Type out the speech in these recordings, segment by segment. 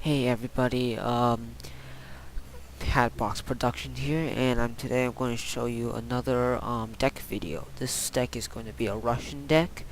Hey everybody, Hatbox Production here, and today I'm going to show you another deck video. This deck is going to be a Russian deck.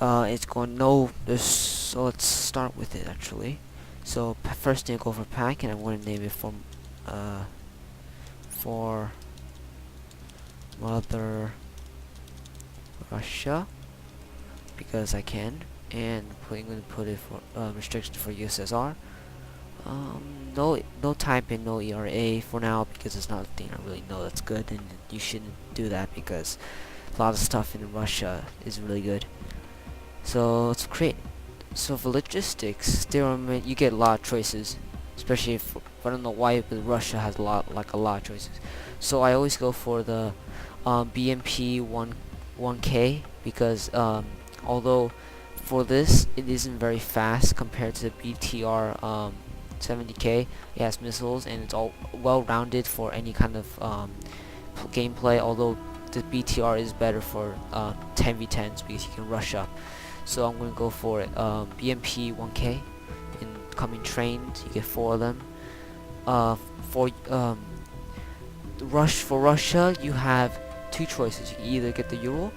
It's going no this. So let's start with it actually. So first thing, go for pack, and I'm going to name it for Mother Russia because I can, and I'm going to put it for restriction for USSR. No typing, no ERA for now because it's not a thing I really know that's good, and you shouldn't do that because a lot of stuff in Russia is really good. So let's create. So for logistics, you get a lot of choices, especially if I don't know why, but Russia has a lot of choices. So I always go for the BMP 1K because although for this it isn't very fast compared to BTR 70K. It has missiles and it's all well-rounded for any kind of gameplay, although the BTR is better for 10v10s because you can rush up. So I'm going to go for it. BMP 1K incoming trained, you get 4 of them. For Russia, you have 2 choices. You can either get the Ural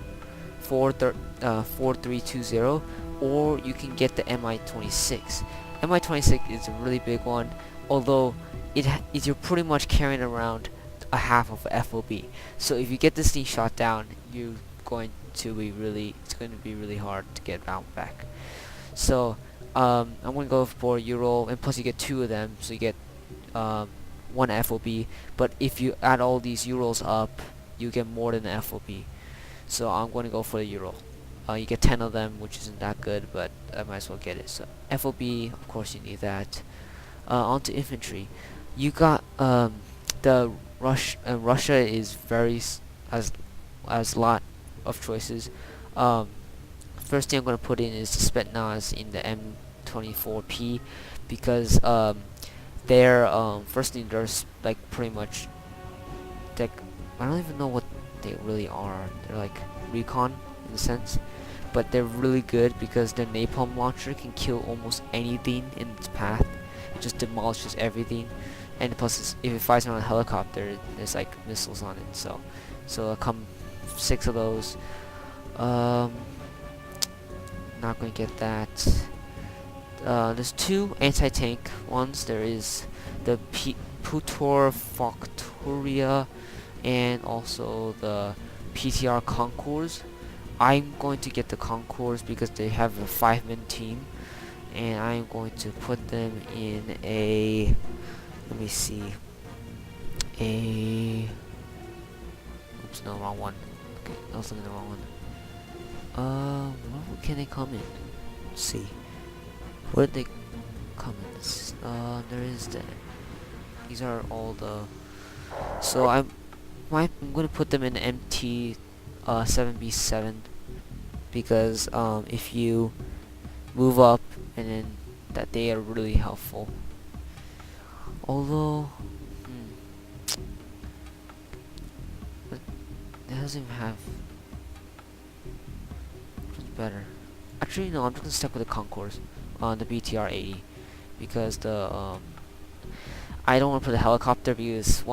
4320, or you can get the Mi-26. Mi-26 is a really big one, although you're pretty much carrying around a half of a FOB. So if you get this thing shot down, it's going to be really hard to get round back. So I'm going to go for Ural, and plus you get 2 of them, so you get 1 FOB. But if you add all these Urals up, you get more than an FOB. So I'm going to go for the Ural. You get 10 of them, which isn't that good, but I might as well get it. So FOB, of course you need that. Onto infantry. You got the Russia is has a lot of choices. First thing I'm going to put in is the Spetsnaz in the M24P because first thing there's like pretty much like I don't even know what they really are. They're like recon in a sense, but they're really good because their napalm launcher can kill almost anything in its path. It just demolishes everything, and plus if it fires on a helicopter, there's like missiles on it. So it'll come 6 of those. Not going to get that. There's 2 anti-tank ones. There is the Putor Factoria and also the PTR Concours. I'm going to get the Concours because they have a 5-man team, and I'm going to put them in a, let me see, oops, no, wrong one. Okay, I was looking at the wrong one. What can they come in? Let's see. Where did they come in? There is the, these are all the, so I'm going to put them in MT 7B7 because if you move up, and then that they are really helpful. Although but it doesn't even have better. Actually no, I'm just gonna stick with the Concours on the BTR 80 because the I don't want to put a helicopter because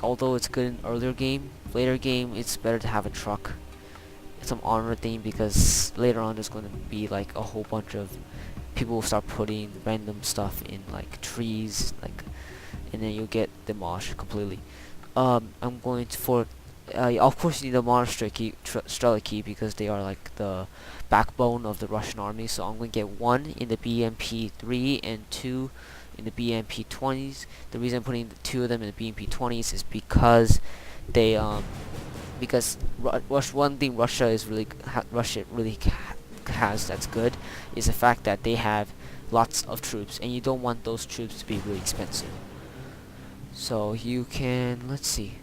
although it's good in earlier game, later game it's better to have a truck, some armor thing, because later on there's going to be like a whole bunch of people will start putting random stuff in like trees, and then you'll get demolished completely. I'm going to of course you need a Monster key, Strela key, because they are like the backbone of the Russian army. So I'm going to get 1 in the BMP-3 and 2 in the BMP-20s. The reason I'm putting the 2 of them in the BMP-20s is because they one thing Russia really has that's good is the fact that they have lots of troops, and you don't want those troops to be really expensive. So you can, let's see.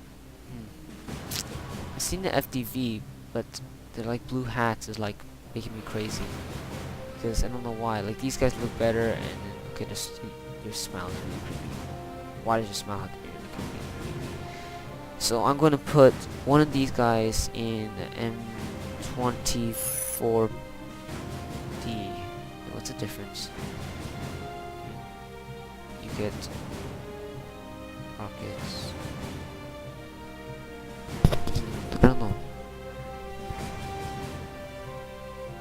I've seen the FDV, but they're like blue hats is like making me crazy because I don't know why. Like these guys look better, and then okay, your smile is really creepy. Why does your smile have to be really creepy? So I'm going to put one of these guys in the M24D. What's the difference? rockets. I don't know.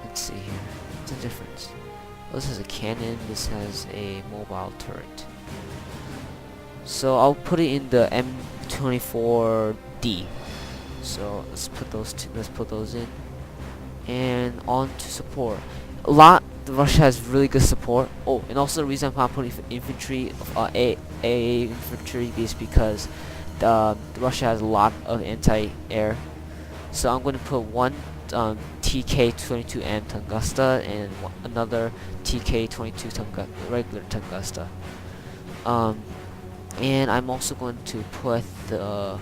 Let's see here. What's the difference? Oh, this has a cannon. This has a mobile turret. So I'll put it in the M24D. So let's put those in. And on to support. Russia has really good support. Oh, and also the reason I'm not putting infantry AA infantry is because Russia has a lot of anti-air. So I'm going to put one TK-22M Tunguska and another TK-22 regular Tunguska. And I'm also going to put the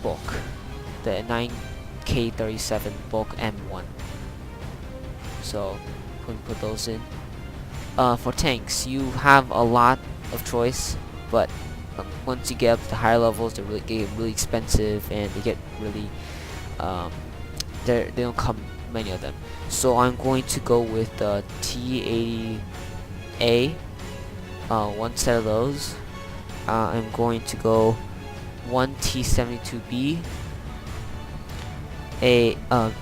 book, the 9K37 book M1. So put those in. For tanks, you have a lot of choice, but once you get up to higher levels, they get really expensive, and they get really they don't come many of them. So I'm going to go with the T80A, one set of those. I'm going to go one T72B,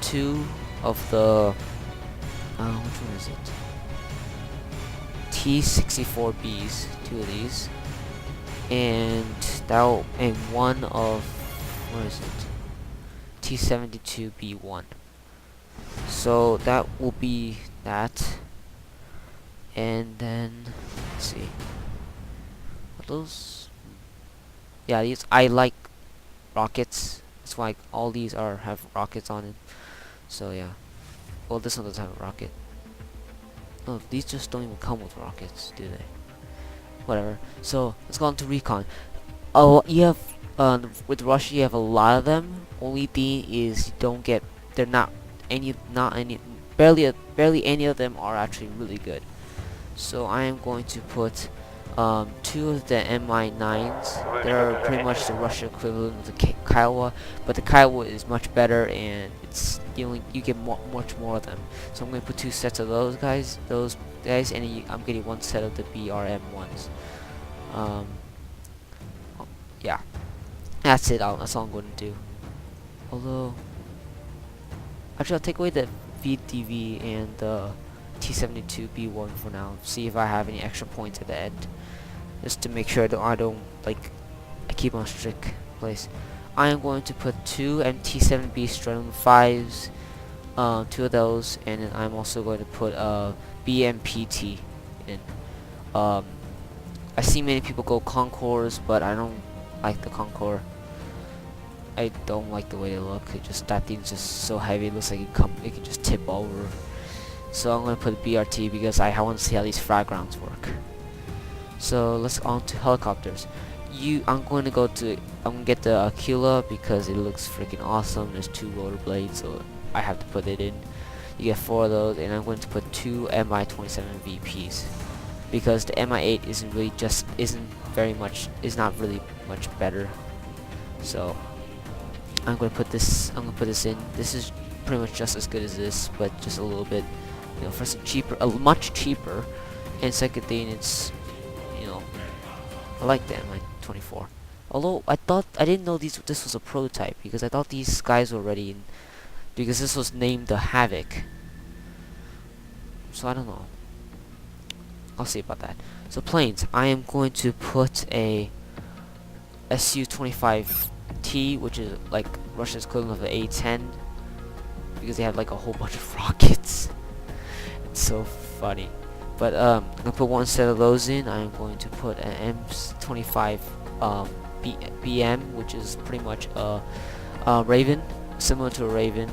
two of the which one is it? T64Bs, two of these, and one of, what is it? T72B1. So that will be that, and then let's see. Are those? Yeah, these I like rockets. That's why all these have rockets on it. So yeah. Well, this one doesn't have a rocket. Oh, these just don't even come with rockets, do they? Whatever. So let's go on to recon. Oh, you have with Russia, you have a lot of them. Only thing is you don't get. They're not any. Barely any of them are actually really good. So I am going to put two of the Mi-9s. They're pretty much the Russia equivalent of the Kiowa, but the Kiowa is much better, and it's you get much more of them. So I'm going to put two sets of those guys, and I'm getting one set of the BRM1s. Yeah, that's it. That's all I'm going to do. Although, actually, I'll take away the VDV and the T72B1 for now. See if I have any extra points at the end, just to make sure that I keep on strict place. I am going to put two MT7B Strenum 5s, two of those, and then I'm also going to put a BMPT in. I see many people go Concours, but I don't like the Concours. I don't like the way they look. That thing's just so heavy. It looks like it can just tip over. So I'm gonna put BRT because I want to see how these frag rounds work. So let's on to helicopters. I'm gonna get the Aquila because it looks freaking awesome. There's two rotor blades, so I have to put it in. You get four of those, and I'm going to put two Mi-27 VPs because the Mi-8 isn't really much better. So I'm gonna put this in. This is pretty much just as good as this, but just a little bit, for some much cheaper. And second thing, it's, I like the Mi-24. Although I didn't know this was a prototype, because I thought these guys were already in, because this was named the Havoc. So I don't know. I'll see about that. So planes, I am going to put a Su-25T, which is like Russia's equivalent of the A-10, because they have like a whole bunch of rockets. It's so funny. But I'm gonna put one set of those in. I'm going to put an M25 BM, which is pretty much a Raven, similar to a Raven.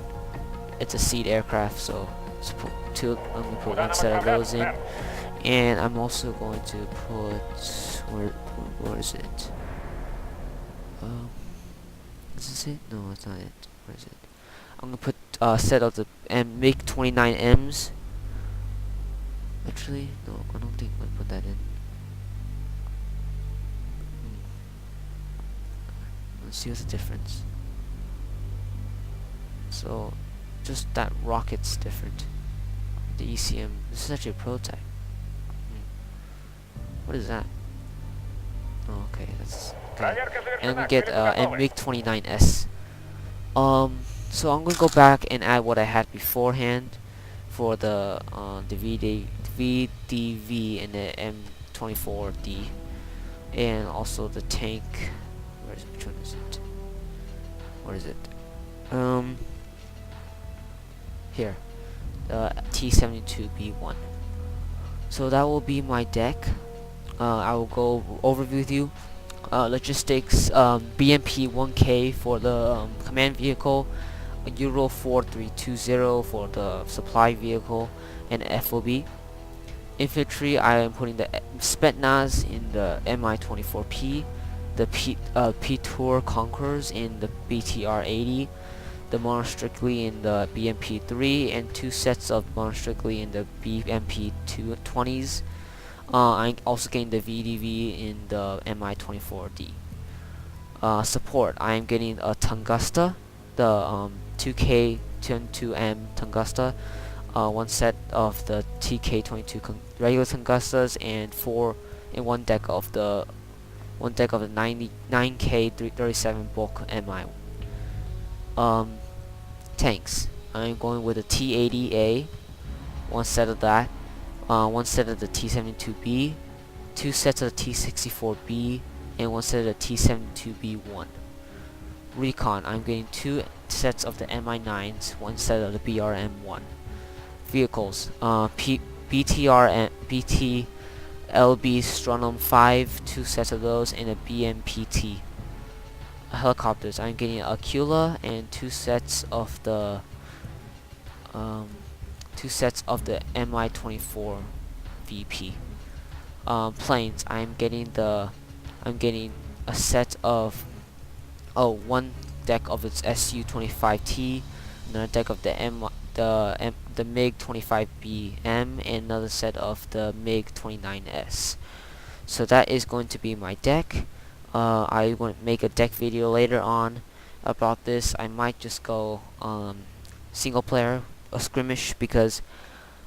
It's a seed aircraft, so I'm gonna put one set of those in. And I'm also going to put where is it? Is this it? No, it's not it. Where is it? I'm gonna put a set of the MiG-29Ms. Actually, no, I don't think I'm gonna put that in. Let's see what's the difference. So, just that rocket's different. The ECM. This is actually a prototype. What is that? Oh, okay, that's okay. And we get MiG-29S. So I'm gonna go back and add what I had beforehand for the VDV and the M24D, and also the tank. Where is it? Which one is it? What is it? Um, Here, the T72B1. So that will be my deck. I will go overview with you. Logistics, BMP 1K for the command vehicle, Euro 4320 for the supply vehicle, and FOB. Infantry, I am putting the Spetsnaz in the Mi-24P, the P-Tour Conquerors in the BTR-80, the Monostrictly in the BMP-3, and 2 sets of Monostrictly in the BMP-20s. I'm also getting the VDV in the Mi-24D. Support, I am getting a Tunguska, the 2K22M Tunguska, one set of the TK22 regular Tungustas, and one deck of the 9K37 bulk MI. Tanks, I'm going with a T80A, one set of that, one set of the T72B, 2 sets of the T64B, and one set of the T72B1. Recon, I'm getting 2 sets of the MI9s, one set of the BRM1. Vehicles, BTR and BTLB Stronum 5, 2 sets of those, and a BMPT. Helicopters, I'm getting an Aquila and 2 sets of the Mi-24 VP. Planes, I'm getting a set of one deck of its Su-25T, another deck of the MiG-25BM, and another set of the MiG-29S. So that is going to be my deck. I want to make a deck video later on about this. I might just go single player, a skirmish, because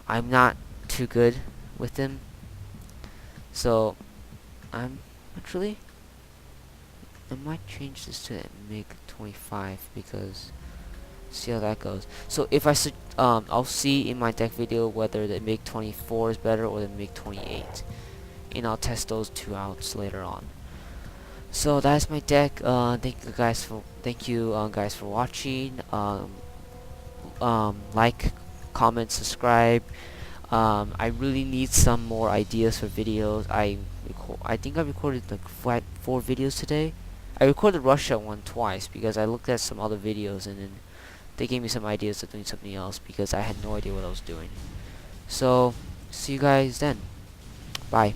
I'm not too good with them. So I might change this to the MiG-25 because see how that goes. So if I'll see in my deck video whether the MiG-24 is better or the MiG-28, and I'll test those two out later on. So that's my deck. Thank you guys for watching. Like, comment, subscribe. I really need some more ideas for videos. I think I recorded like 4 videos today. I recorded Russia one twice because I looked at some other videos and then they gave me some ideas of doing something else because I had no idea what I was doing. So see you guys then. Bye.